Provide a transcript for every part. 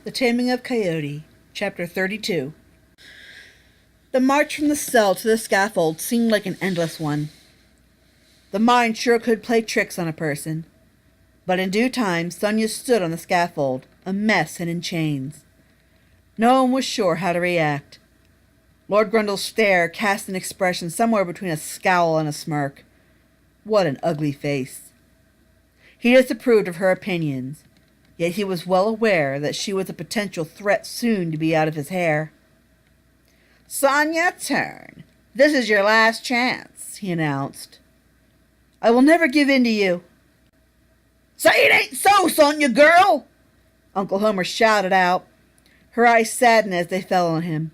The Taming of Coyote, Chapter 32. The march from the cell to the scaffold seemed like an endless one. The mind sure could play tricks on a person. But in due time, Sonia stood on the scaffold, a mess and in chains. No one was sure how to react. Lord Grundle's stare cast an expression somewhere between a scowl and a smirk. What an ugly face. He disapproved of her opinions, yet he was well aware that she was a potential threat soon to be out of his hair. "Sonia, turn. This is your last chance," he announced. "I will never give in to you." "Say it ain't so, Sonia girl!" Uncle Homer shouted out. Her eyes saddened as they fell on him.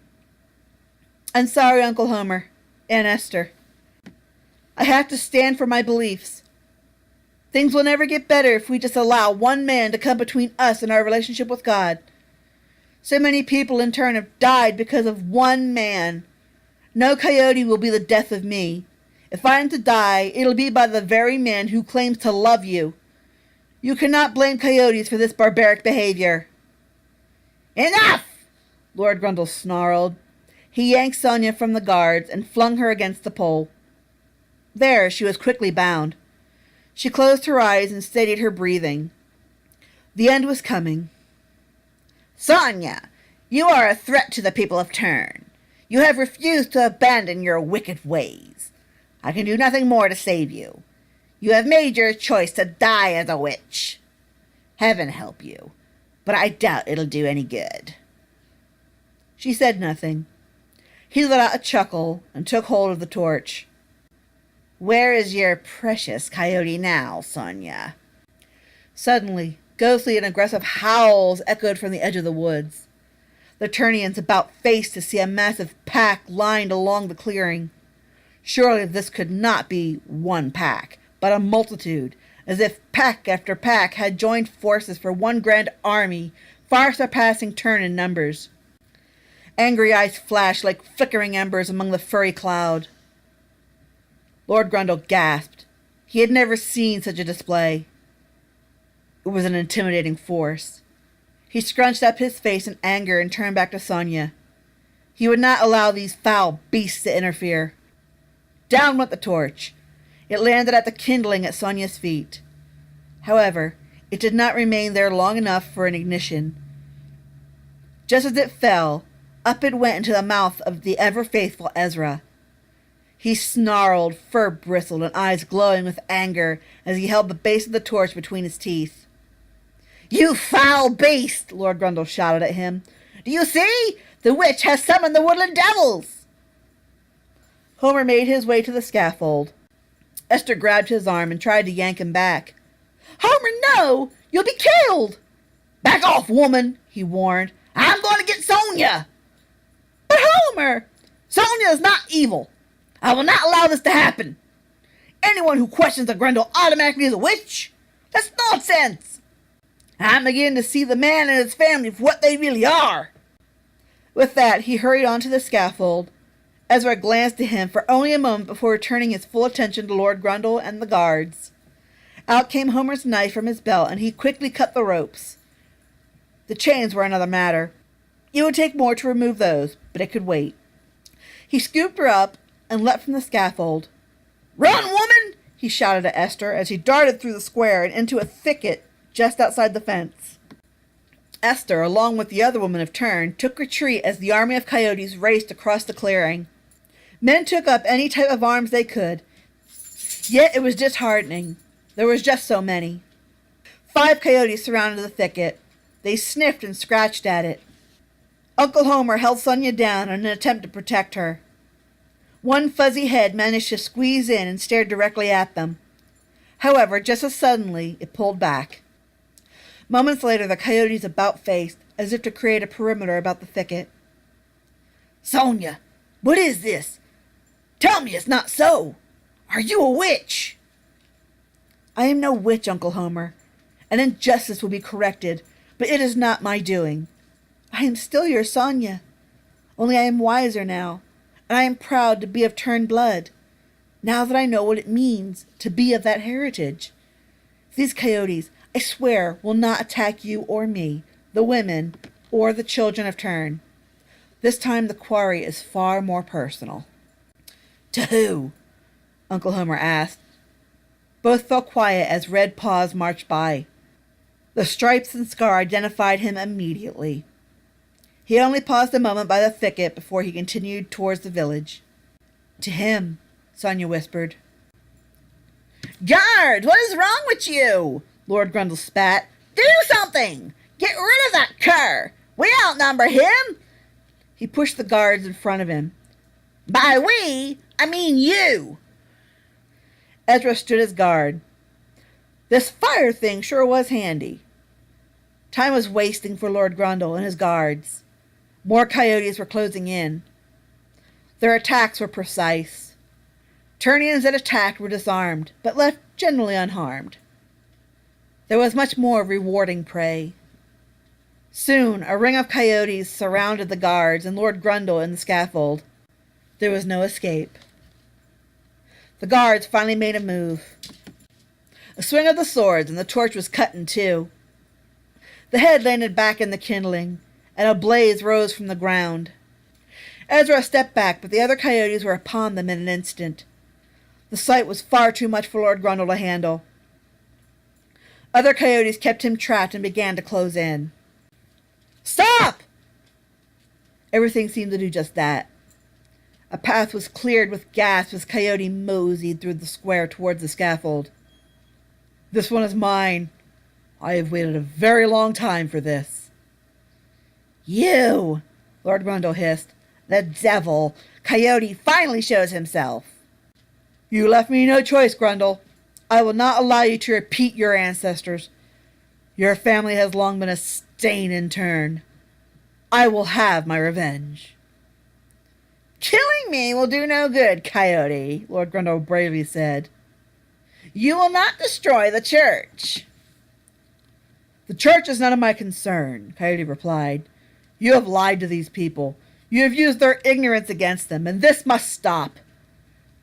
"I'm sorry, Uncle Homer. Aunt Esther. I have to stand for my beliefs. Things will never get better if we just allow one man to come between us and our relationship with God. So many people in turn have died because of one man. No coyote will be the death of me. If I am to die, it'll be by the very man who claims to love you. You cannot blame coyotes for this barbaric behavior." "Enough!" Lord Grundle snarled. He yanked Sonia from the guards and flung her against the pole. There she was quickly bound. She closed her eyes and steadied her breathing. The end was coming. "Sonia, you are a threat to the people of Tern. You have refused to abandon your wicked ways. I can do nothing more to save you. You have made your choice to die as a witch. Heaven help you, but I doubt it'll do any good." She said nothing. He let out a chuckle and took hold of the torch. "Where is your precious coyote now, Sonia?" Suddenly, ghostly and aggressive howls echoed from the edge of the woods. The Turnians about faced to see a massive pack lined along the clearing. Surely this could not be one pack, but a multitude, as if pack after pack had joined forces for one grand army, far surpassing Tern in numbers. Angry eyes flashed like flickering embers among the furry cloud. Lord Grundle gasped. He had never seen such a display. It was an intimidating force. He scrunched up his face in anger and turned back to Sonia. He would not allow these foul beasts to interfere. Down went the torch. It landed at the kindling at Sonia's feet. However, it did not remain there long enough for an ignition. Just as it fell, up it went into the mouth of the ever-faithful Ezra. He snarled, fur bristled, and eyes glowing with anger as he held the base of the torch between his teeth. "You foul beast!" Lord Grundle shouted at him. "Do you see? The witch has summoned the woodland devils!" Homer made his way to the scaffold. Esther grabbed his arm and tried to yank him back. "Homer, no! You'll be killed!" "Back off, woman!" he warned. "I'm going to get Sonia!" "But Homer!" "Sonia is not evil. I will not allow this to happen. Anyone who questions the Grundle automatically is a witch. That's nonsense. I'm beginning to see the man and his family for what they really are." With that, he hurried onto the scaffold. Ezra glanced at him for only a moment before returning his full attention to Lord Grundle and the guards. Out came Homer's knife from his belt, and he quickly cut the ropes. The chains were another matter. It would take more to remove those, but it could wait. He scooped her up and leapt from the scaffold. "Run, woman!" he shouted at Esther as he darted through the square and into a thicket just outside the fence. Esther, along with the other women of Tern, took retreat as the army of coyotes raced across the clearing. Men took up any type of arms they could, yet it was disheartening. There was just so many. 5 coyotes surrounded the thicket. They sniffed and scratched at it. Uncle Homer held Sonia down in an attempt to protect her. One fuzzy head managed to squeeze in and stared directly at them. However, just as suddenly, it pulled back. Moments later, the coyotes about faced, as if to create a perimeter about the thicket. "Sonia, what is this? Tell me it's not so. Are you a witch?" "I am no witch, Uncle Homer. An injustice will be corrected, but it is not my doing. I am still your Sonia. Only I am wiser now, and I am proud to be of Tern blood, now that I know what it means to be of that heritage. These coyotes, I swear, will not attack you or me, the women, or the children of Turn. This time the quarry is far more personal. To who? Uncle Homer asked. Both fell quiet as red paws marched by. The stripes and scar identified him immediately. He only paused a moment by the thicket before he continued towards the village. To him, Sonia whispered. Guard, what is wrong with you? Lord Grundle spat. Do something! Get rid of that cur! We outnumber him! He pushed the guards in front of him. By we, I mean you! Ezra stood as guard. This fire thing sure was handy. Time was wasting for Lord Grundle and his guards. More coyotes were closing in. Their attacks were precise. Turnians that attacked were disarmed, but left generally unharmed. There was much more rewarding prey. Soon, a ring of coyotes surrounded the guards and Lord Grundle and the scaffold. There was no escape. The guards finally made a move. A swing of the swords, and the torch was cut in two. The head landed back in the kindling, and a blaze rose from the ground. Ezra stepped back, but the other coyotes were upon them in an instant. The sight was far too much for Lord Grundle to handle. Other coyotes kept him trapped and began to close in. Stop! Everything seemed to do just that. A path was cleared with gasps as Coyote moseyed through the square towards the scaffold. This one is mine. I have waited a very long time for this. You, Lord Grundle hissed. The devil! Coyote finally shows himself. You left me no choice, Grundle. I will not allow you to repeat your ancestors. Your family has long been a stain in Turn. I will have my revenge. Killing me will do no good, Coyote, Lord Grundle bravely said. You will not destroy the church. The church is none of my concern, Coyote replied. You have lied to these people. You have used their ignorance against them, and this must stop.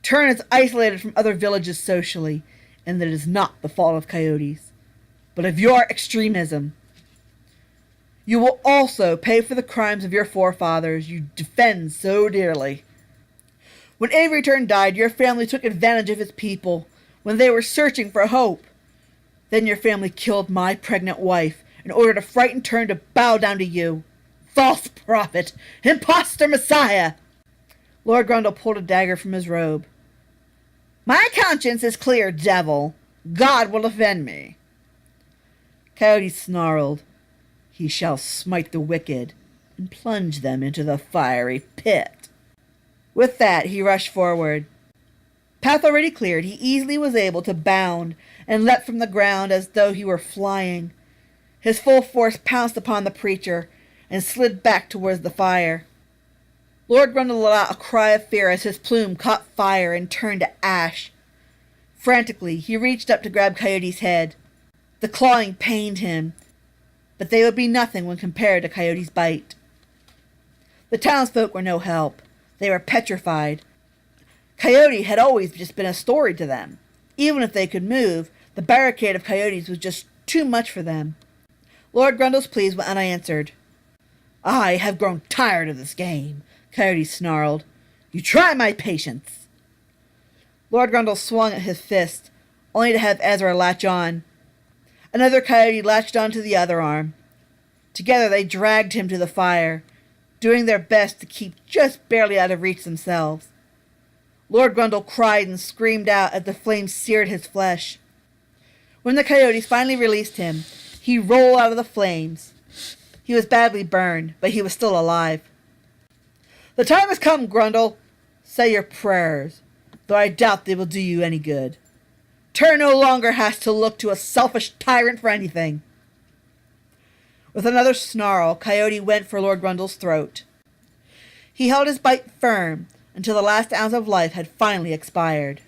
Turn is isolated from other villages socially, and it is not the fault of coyotes, but of your extremism. You will also pay for the crimes of your forefathers you defend so dearly. When Avery Turn died, your family took advantage of his people when they were searching for hope. Then your family killed my pregnant wife in order to frighten Turn to bow down to you. False prophet! Impostor Messiah! Lord Grundle pulled a dagger from his robe. My conscience is clear, devil. God will defend me. Coyote snarled. He shall smite the wicked and plunge them into the fiery pit. With that, he rushed forward. Path already cleared, he easily was able to bound and leapt from the ground as though he were flying. His full force pounced upon the preacher and slid back towards the fire. Lord Grundle let out a cry of fear as his plume caught fire and turned to ash. Frantically, he reached up to grab Coyote's head. The clawing pained him, but they would be nothing when compared to Coyote's bite. The townsfolk were no help. They were petrified. Coyote had always just been a story to them. Even if they could move, the barricade of coyotes was just too much for them. Lord Grundle's pleas went unanswered. I have grown tired of this game, Coyote snarled. You try my patience. Lord Grundle swung at his fist, only to have Ezra latch on. Another coyote latched onto the other arm. Together they dragged him to the fire, doing their best to keep just barely out of reach themselves. Lord Grundle cried and screamed out as the flames seared his flesh. When the coyotes finally released him, he rolled out of the flames. He was badly burned, but he was still alive. The time has come, Grundle. Say your prayers, though I doubt they will do you any good. Turn no longer has to look to a selfish tyrant for anything. With another snarl, Coyote went for Lord Grundle's throat. He held his bite firm until the last ounce of life had finally expired.